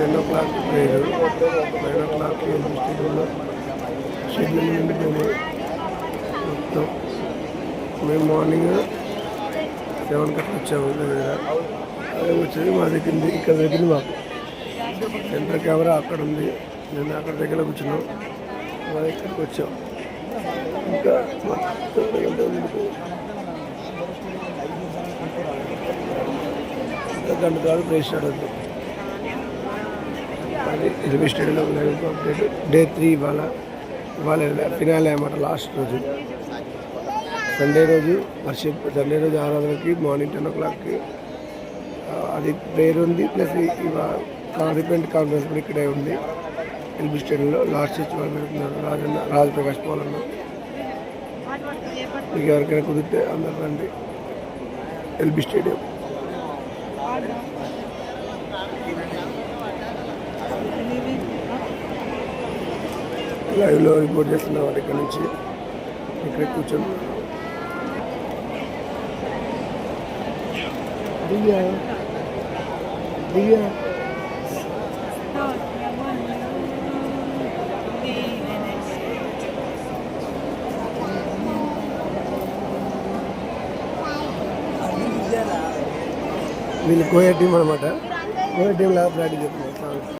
10 o'clock prayer, 9 o'clock స్టేడియంలో schedule నిండిపోయింది మొత్తం. మేము మార్నింగ్ 7 గంటలకు వచ్చాము దగ్గర. అదే వచ్చేది మా దగ్గర ఇక్కడ దగ్గర మాకు సెంటర్ కెమెరా అక్కడ ఉంది. నేను అక్కడ దగ్గర కూర్చున్నాం, మా దగ్గరికి వచ్చాం. ఇంకా గంట తర్వాత ప్లేస్ స్టార్ట్ అవుతుంది. అది ఎల్బీ స్టేడియంలో అప్డేట్. డే 3 ఇవాళ ఫినాలే అన్నమాట, లాస్ట్ రోజు. సండే రోజు సండే రోజు ఆరాధనకి మార్నింగ్ 10 o'clockకి అది ప్రేయర్ ఉంది. ప్లస్ రిపెంట్ కాన్ఫరెన్స్ కూడా ఇక్కడే ఉంది ఎల్బీ స్టేడియంలో. లాస్ట్ చర్చ్ వాళ్ళు పెడుతున్నారు, రాజప్రకాష్ పోలన్న. మీకు ఎవరికైనా కుదిరితే అందరు రండి ఎల్బీ స్టేడియం. లైవ్లో రిపోర్ట్ చేస్తున్నాం వాటి ఇక్కడ నుంచి. ఇక్కడ కూర్చొని దివ్య వీళ్ళు కోయా టీం అనమాట. కోయా టీం లాగా ప్రాక్టీస్ చేస్తున్నారు.